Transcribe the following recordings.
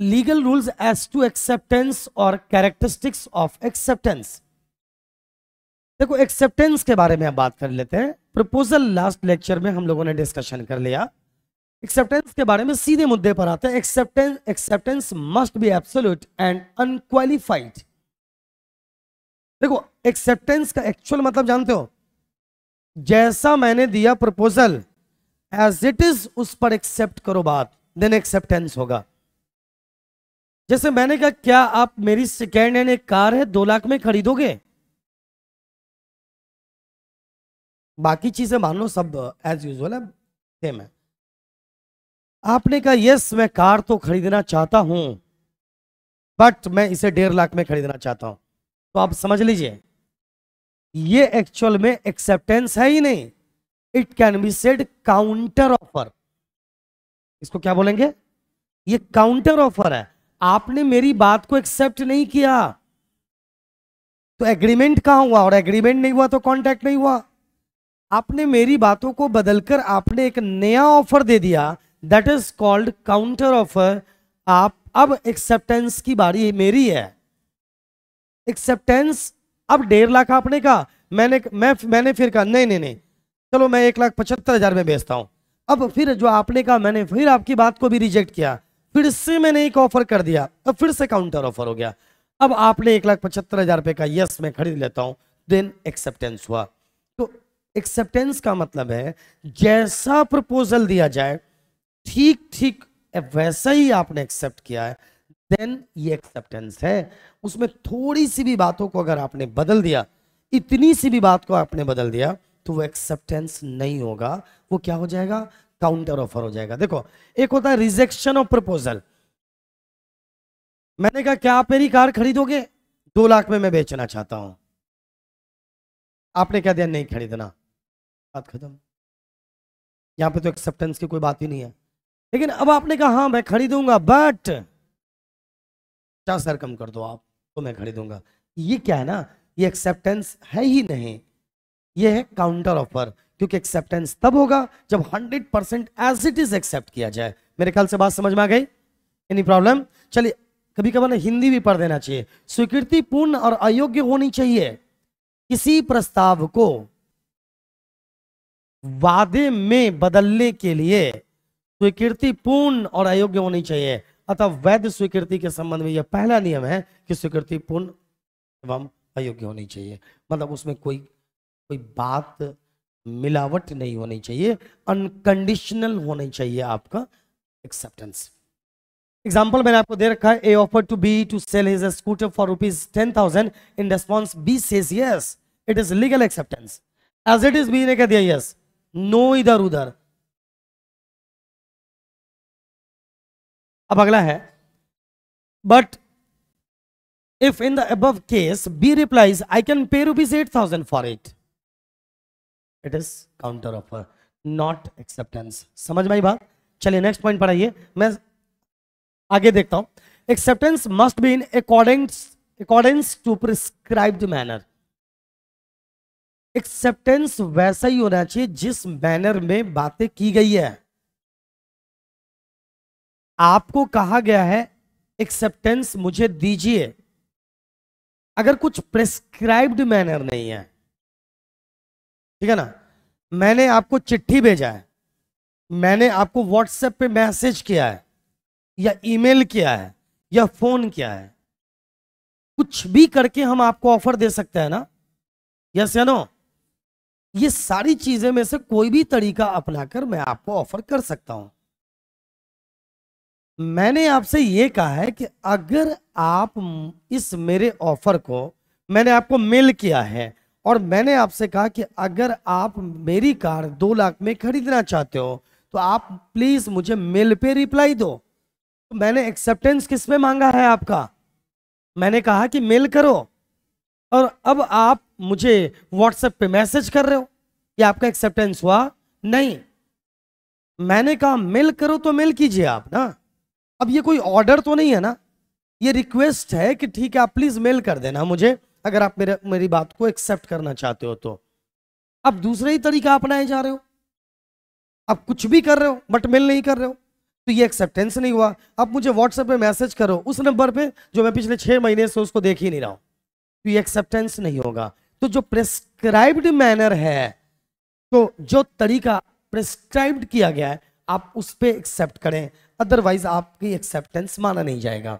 Legal rules as to acceptance और characteristics of acceptance. देखो acceptance के बारे में अब बात कर लेते हैं। प्रपोजल लास्ट लेक्चर में हम लोगों ने डिस्कशन कर लिया। एक्सेप्टेंस के बारे में सीधे मुद्दे पर आते हैं। Acceptance must B absolute and unqualified. देखो एक्सेप्टेंस का एक्चुअल मतलब जानते हो, जैसा मैंने दिया प्रपोजल एज इट इज उस पर एक्सेप्ट करो बात, देन एक्सेप्टेंस होगा। जैसे मैंने कहा क्या आप मेरी सेकेंड हैंड एक कार है 2 लाख में खरीदोगे? बाकी चीजें मान लो सब एज यूजुअल है, सेम है। आपने कहा यस मैं कार तो खरीदना चाहता हूं बट मैं इसे 1.5 लाख में खरीदना चाहता हूं, तो आप समझ लीजिए ये एक्चुअल में एक्सेप्टेंस है ही नहीं, it can be said counter offer. इसको क्या बोलेंगे? ये काउंटर ऑफर है। आपने मेरी बात को एक्सेप्ट नहीं किया तो एग्रीमेंट कहां हुआ, और एग्रीमेंट नहीं हुआ तो कॉन्ट्रैक्ट नहीं हुआ। आपने मेरी बातों को बदलकर आपने एक नया ऑफर दे दिया, that is called counter offer. आप अब एक्सेप्टेंस की बारी मेरी है। एक्सेप्टेंस अब 1.5 लाख आपने कहा, मैंने फिर कहा नहीं नहीं नहीं चलो मैं 1,75,000 में बेचता हूं। अब फिर जो आपने कहा मैंने फिर आपकी बात को भी रिजेक्ट किया, फिर से मैंने एक ऑफर कर दिया, अब फिर से काउंटर ऑफर हो गया। अब आपने 1,75,000 रुपए का यस मैं खरीद लेता हूं, देन एक्सेप्टेंस हुआ। तो एक्सेप्टेंस का मतलब है जैसा प्रपोजल दिया जाए ठीक ठीक वैसा ही आपने एक्सेप्ट किया है, देन ये एक्सेप्टेंस है। उसमें थोड़ी सी भी बातों को अगर आपने बदल दिया, इतनी सी भी बात को आपने बदल दिया, तो वो एक्सेप्टेंस नहीं होगा, वो क्या हो जाएगा? काउंटर ऑफर हो जाएगा। देखो एक होता है रिजेक्शन ऑफ प्रपोजल। मैंने कहा क्या आप मेरी कार खरीदोगे? 2 लाख में मैं बेचना चाहता हूं। आपने क्या दिया? नहीं खरीदना, बात खत्म। यहां पे तो एक्सेप्टेंस की कोई बात ही नहीं है। लेकिन अब आपने कहा हाँ मैं खरीदूंगा बट 50,000 कम कर दो आप तो मैं खरीदूंगा। ये क्या है ना, ये एक्सेप्टेंस है ही नहीं, ये है काउंटर ऑफर। क्योंकि एक्सेप्टेंस तब होगा जब 100% एज इट इज एक्सेप्ट किया जाए। मेरे ख्याल से बात समझ में आ गई? Any problem? चलिए कभी कभार हिंदी भी पढ़ देना चाहिए। स्वीकृति पूर्ण और अयोग्य होनी चाहिए। किसी प्रस्ताव को वादे में बदलने के लिए स्वीकृति पूर्ण और अयोग्य होनी चाहिए। अतः वैध स्वीकृति के संबंध में यह पहला नियम है कि स्वीकृति पूर्ण एवं अयोग्य होनी चाहिए। मतलब उसमें कोई बात मिलावट नहीं होनी चाहिए, अनकंडीशनल होनी चाहिए आपका एक्सेप्टेंस। एग्जाम्पल मैंने आपको दे रखा है, a offer to B to sell his scooter for ₹10,000 in response B says yes, it is legal acceptance. As it is B ने कह दिया यस, नो इधर उधर। अब अगला है, but if in the above case B replies I can pay ₹8,000 for it, it is counter offer, not acceptance. समझ में आई बात? चलिए नेक्स्ट पॉइंट पर आइए, मैं आगे देखता हूं। Acceptance must be in accordance to prescribed manner. Acceptance वैसा ही होना चाहिए जिस मैनर में बातें की गई है। आपको कहा गया है एक्सेप्टेंस मुझे दीजिए, अगर कुछ प्रिस्क्राइब्ड मैनर नहीं है, ठीक है ना, मैंने आपको चिट्ठी भेजा है, मैंने आपको व्हाट्सएप पे मैसेज किया है या ईमेल किया है या फोन किया है, कुछ भी करके हम आपको ऑफर दे सकते हैं ना, यस या नो? ये सारी चीजें में से कोई भी तरीका अपनाकर मैं आपको ऑफर कर सकता हूं। मैंने आपसे ये कहा है कि अगर आप इस मेरे ऑफर को, मैंने आपको मेल किया है और मैंने आपसे कहा कि अगर आप मेरी कार 2 लाख में खरीदना चाहते हो तो आप प्लीज मुझे मेल पे रिप्लाई दो। तो मैंने एक्सेप्टेंस किस में मांगा है आपका? मैंने कहा कि मेल करो, और अब आप मुझे व्हाट्सएप पे मैसेज कर रहे हो, ये आपका एक्सेप्टेंस हुआ? नहीं। मैंने कहा मेल करो तो मेल कीजिए आप ना। अब ये कोई ऑर्डर तो नहीं है ना, ये रिक्वेस्ट है कि ठीक है आप प्लीज मेल कर देना मुझे, अगर आप मेरी बात को एक्सेप्ट करना चाहते हो तो। अब दूसरा ही तरीका अपनाए जा रहे हो, आप कुछ भी कर रहे हो बट मेल नहीं कर रहे हो। तो ये एक्सेप्टेंस नहीं हुआ। अब मुझे व्हाट्सएप पे मैसेज करो उस नंबर पे जो मैं पिछले 6 महीने से उसको देख ही नहीं रहा हूं, तो ये एक्सेप्टेंस नहीं होगा। तो जो प्रेस्क्राइब्ड मैनर है, तो जो तरीका प्रेस्क्राइब्ड किया गया है आप उस पे एक्सेप्ट करें, अदरवाइज आपकी एक्सेप्टेंस माना नहीं जाएगा।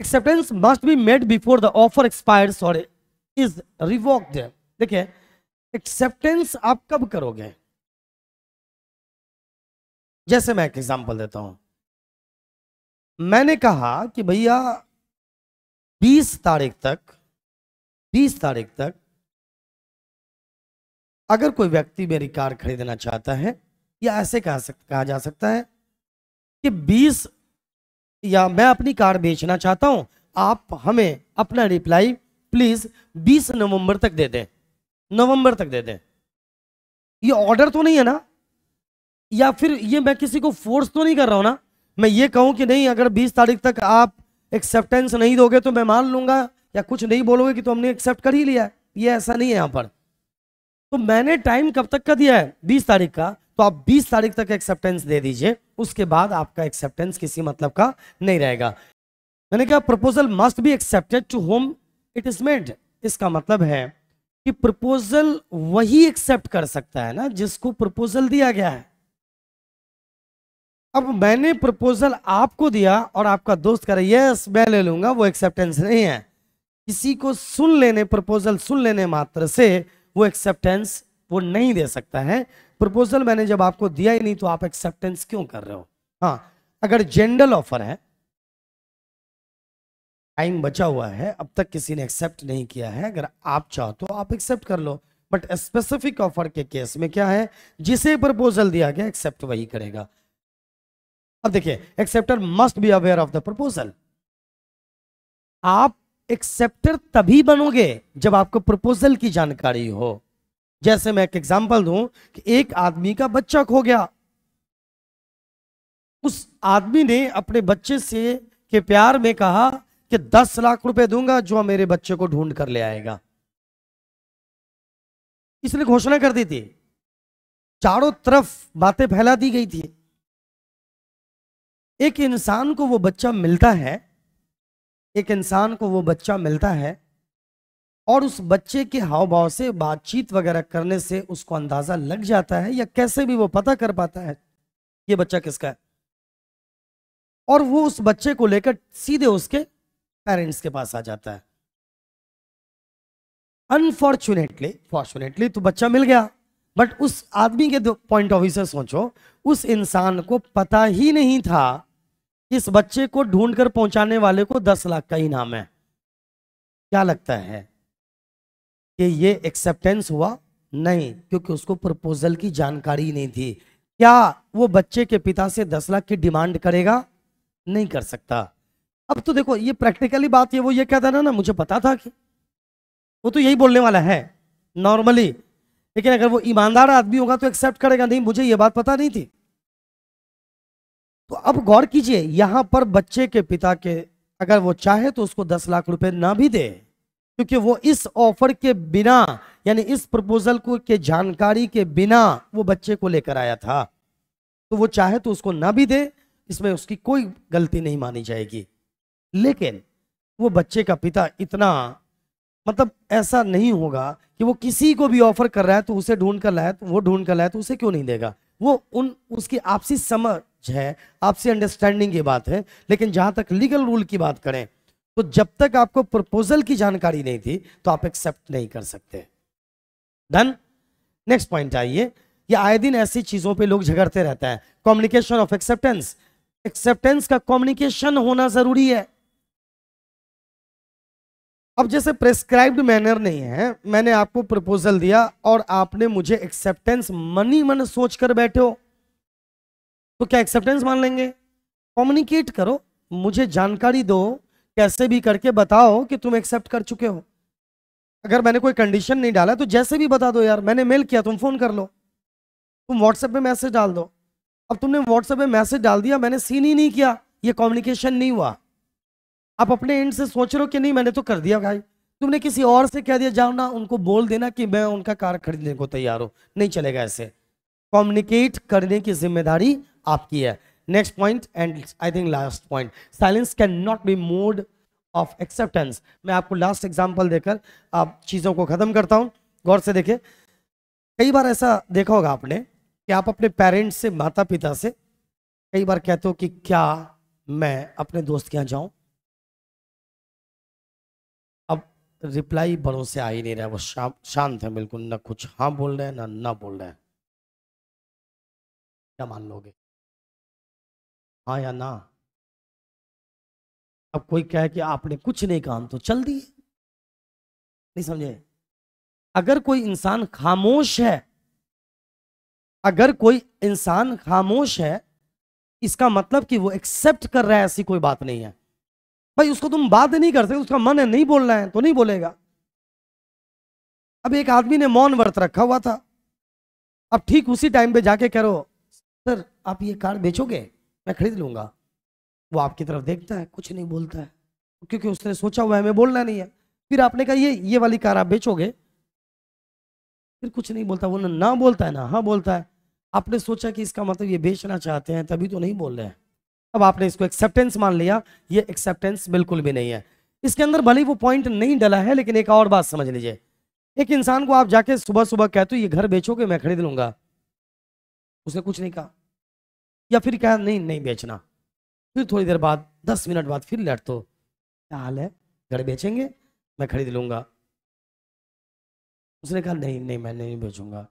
Acceptance must be made before the offer expires और इज रिवोक्ड। देखिए एक्सेप्टेंस आप कब करोगे, जैसे मैं एक एग्जांपल देता हूं। मैंने कहा कि भैया 20 तारीख तक अगर कोई व्यक्ति मेरी कार खरीदना चाहता है, या ऐसे कहा जा सकता है कि 20 या मैं अपनी कार बेचना चाहता हूं, आप हमें अपना रिप्लाई प्लीज 20 नवंबर तक दे दें, नवंबर तक दे दें। ये ऑर्डर तो नहीं है ना, या फिर ये मैं किसी को फोर्स तो नहीं कर रहा हूं ना। मैं ये कहूं कि नहीं अगर 20 तारीख तक आप एक्सेप्टेंस नहीं दोगे तो मैं मान लूंगा, या कुछ नहीं बोलोगे कि तो हमने एक्सेप्ट कर ही लिया है, ये ऐसा नहीं है यहां पर। तो मैंने टाइम कब तक का दिया है, 20 तारीख का, तो आप 20 तारीख तक एक्सेप्टेंस दे दीजिए, उसके बाद आपका एक्सेप्टेंस किसी मतलब का नहीं रहेगा। मैंने कहा proposal must be accepted to whom it is made. इसका मतलब है कि प्रपोजल वही एक्सेप्ट कर सकता है ना जिसको प्रपोजल दिया गया है। अब मैंने प्रपोजल आपको दिया और आपका दोस्त कह रहा है यस मैं ले लूंगा, वो एक्सेप्टेंस नहीं है। किसी को सुन लेने, प्रपोजल सुन लेने मात्र से वो एक्सेप्टेंस वो नहीं दे सकता है। प्रपोजल मैंने जब आपको दिया ही नहीं तो आप एक्सेप्टेंस क्यों कर रहे हो। हाँ, अगर जेनरल ऑफर है, टाइम बचा हुआ है, अब तक किसी ने एक्सेप्ट नहीं किया है, अगर आप चाहो तो आप एक्सेप्ट कर लो। बट स्पेसिफिक ऑफर के केस में क्या है, जिसे प्रपोजल दिया गया एक्सेप्ट वही करेगा। अब देखिए acceptor must be aware of the proposal. आप एक्सेप्टर तभी बनोगे जब आपको प्रपोजल की जानकारी हो। जैसे मैं एक एग्जांपल दूं कि एक आदमी का बच्चा खो गया, उस आदमी ने अपने बच्चे से के प्यार में कहा कि 10 लाख रुपए दूंगा जो मेरे बच्चे को ढूंढ कर ले आएगा। इसने घोषणा कर दी थी, चारों तरफ बातें फैला दी गई थी। एक इंसान को वो बच्चा मिलता है, एक इंसान को वो बच्चा मिलता है और उस बच्चे के हाव भाव से, बातचीत वगैरह करने से उसको अंदाजा लग जाता है, या कैसे भी वो पता कर पाता है ये बच्चा किसका है, और वो उस बच्चे को लेकर सीधे उसके पेरेंट्स के पास आ जाता है। अनफॉर्चुनेटली, फॉर्चुनेटली तो बच्चा मिल गया, बट उस आदमी के पॉइंट ऑफ व्यू से सोचो, उस इंसान को पता ही नहीं था इस बच्चे को ढूंढकर पहुंचाने वाले को 10 लाख का इनाम है। क्या लगता है कि ये एक्सेप्टेंस हुआ? नहीं, क्योंकि उसको प्रपोजल की जानकारी नहीं थी। क्या वो बच्चे के पिता से 10 लाख की डिमांड करेगा? नहीं कर सकता। अब तो देखो ये प्रैक्टिकली बात है, वो ये कहता ना मुझे पता था कि वो तो यही बोलने वाला है नॉर्मली, लेकिन अगर वो ईमानदार आदमी होगा तो एक्सेप्ट करेगा, नहीं मुझे ये बात पता नहीं थी। तो अब गौर कीजिए, यहां पर बच्चे के पिता के अगर वो चाहे तो उसको 10 लाख रुपए ना भी दे, क्योंकि वो इस ऑफर के बिना, यानी इस प्रपोजल को के जानकारी के बिना वो बच्चे को लेकर आया था, तो वो चाहे तो उसको ना भी दे, इसमें उसकी कोई गलती नहीं मानी जाएगी। लेकिन वो बच्चे का पिता इतना, मतलब ऐसा नहीं होगा कि वो किसी को भी ऑफर कर रहा है तो उसे ढूंढ कर लाया, तो वो ढूंढ कर लाया तो उसे क्यों नहीं देगा। वो उसकी आपसी समझ है, आपसी अंडरस्टैंडिंग की बात है। लेकिन जहां तक लीगल रूल की बात करें तो जब तक आपको प्रपोजल की जानकारी नहीं थी तो आप एक्सेप्ट नहीं कर सकते। डन। नेक्स्ट पॉइंट आइए, ये आए दिन ऐसी चीजों पे लोग झगड़ते रहते हैं, कम्युनिकेशन ऑफ एक्सेप्टेंस। एक्सेप्टेंस का कम्युनिकेशन होना जरूरी है। अब जैसे प्रेस्क्राइब्ड मैनर नहीं है, मैंने आपको प्रपोजल दिया और आपने मुझे एक्सेप्टेंस मनी मन सोच कर बैठे हो, तो क्या एक्सेप्टेंस मान लेंगे? कम्युनिकेट करो, मुझे जानकारी दो, कैसे भी करके बताओ कि तुम एक्सेप्ट कर चुके हो। अगर मैंने कोई कंडीशन नहीं डाला तो जैसे भी बता दो, यार मैंने मेल किया तुम फोन कर लो, तुम व्हाट्सएप पे मैसेज डाल दो। अब तुमने व्हाट्सएप पे मैसेज डाल दिया, मैंने सीन ही नहीं किया, ये कम्युनिकेशन नहीं हुआ। आप अपने एंड से सोच रहे हो कि नहीं मैंने तो कर दिया भाई, तुमने किसी और से कह दिया जाओ ना उनको बोल देना कि मैं उनका कार खरीदने को तैयार हूं, नहीं चलेगा ऐसे। कम्युनिकेट करने की जिम्मेदारी आपकी है। Next point and I think last point, silence can not be mode of acceptance. मैं आपको लास्ट एग्जांपल देकर आप चीजों को खत्म करता हूं, गौर से देखिए। कई बार ऐसा देखा होगा आपने कि आप अपने पेरेंट्स से, माता पिता से कई बार कहते हो कि क्या मैं अपने दोस्त के यहाँ जाऊं। अब रिप्लाई बड़ों से आ ही नहीं रहा है, वो शांत है बिल्कुल, ना कुछ हाँ बोल रहे हैं ना बोल रहे हैं। क्या मान लोगे, हाँ या ना? अब कोई कहे कि आपने कुछ नहीं कहा तो चल दिए, नहीं समझे? अगर कोई इंसान खामोश है, अगर कोई इंसान खामोश है, इसका मतलब कि वो एक्सेप्ट कर रहा है, ऐसी कोई बात नहीं है। भाई उसको तुम बात नहीं कर सकते, उसका मन है नहीं बोलना है तो नहीं बोलेगा। अब एक आदमी ने मौन व्रत रखा हुआ था, अब ठीक उसी टाइम पे जाके कह रहे सर आप ये कार बेचोगे, मैं खरीद लूंगा। वो आपकी तरफ देखता है, कुछ नहीं बोलता है, क्योंकि उसने सोचा हुआ है हमें बोलना नहीं है। फिर आपने कहा ये वाली कार आप बेचोगे, फिर कुछ नहीं बोलता। वो ना बोलता है ना हाँ बोलता है। आपने सोचा कि इसका मतलब ये बेचना चाहते हैं, तभी तो नहीं बोल रहे हैं। अब आपने इसको एक्सेप्टेंस मान लिया, ये एक्सेप्टेंस बिल्कुल भी नहीं है। इसके अंदर भले वो पॉइंट नहीं डला है, लेकिन एक और बात समझ लीजिए। एक इंसान को आप जाके सुबह सुबह कहते हो ये घर बेचोगे, मैं खरीद लूंगा, उसने कुछ नहीं कहा, या फिर कहा नहीं बेचना। फिर थोड़ी देर बाद 10 मिनट बाद फिर लट तो क्या हाल है, घर बेचेंगे, मैं खरीद लूंगा। उसने कहा नहीं मैं नहीं बेचूंगा।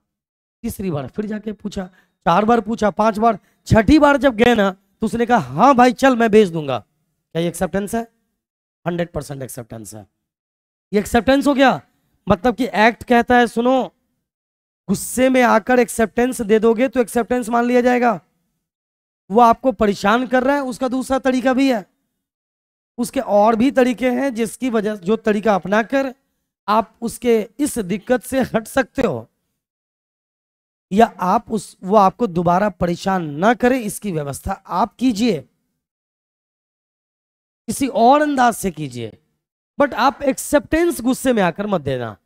तीसरी बार फिर जाके पूछा, 4 बार पूछा, 5 बार, 6ठी बार जब गए ना तो उसने कहा हाँ भाई चल मैं बेच दूंगा। क्या ये एक्सेप्टेंस है? 100% एक्सेप्टेंस है। ये एक्सेप्टेंस हो गया। मतलब कि एक्ट कहता है सुनो, गुस्से में आकर एक्सेप्टेंस दे दोगे तो एक्सेप्टेंस मान लिया जाएगा। वो आपको परेशान कर रहा है, उसका दूसरा तरीका भी है, उसके और भी तरीके हैं जिसकी वजह, जो तरीका अपनाकर आप उसके इस दिक्कत से हट सकते हो, या आप वो आपको दोबारा परेशान ना करे इसकी व्यवस्था आप कीजिए, किसी और अंदाज से कीजिए। बट आप एक्सेप्टेंस गुस्से में आकर मत देना।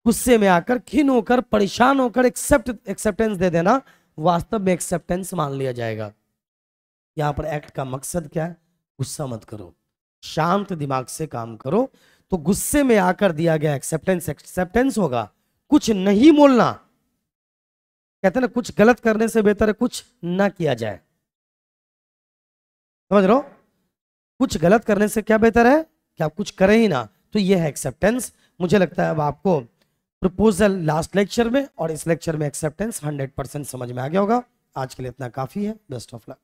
गुस्से में आकर, खिन होकर, परेशान होकर एक्सेप्टेंस दे देना वास्तव में एक्सेप्टेंस मान लिया जाएगा। यहां पर एक्ट का मकसद क्या है? गुस्सा मत करो, शांत दिमाग से काम करो। तो गुस्से में आकर दिया गया एक्सेप्टेंस होगा। कुछ नहीं बोलना, कहते हैं ना कुछ गलत करने से बेहतर है कुछ ना किया जाए। समझ रहे हो? कुछ गलत करने से क्या बेहतर है कि आप कुछ करें ही ना। तो यह है एक्सेप्टेंस। मुझे लगता है अब आपको प्रपोजल लास्ट लेक्चर में और इस लेक्चर में एक्सेप्टेंस 100% समझ में आ गया होगा। आज के लिए इतना काफी है। Best of luck.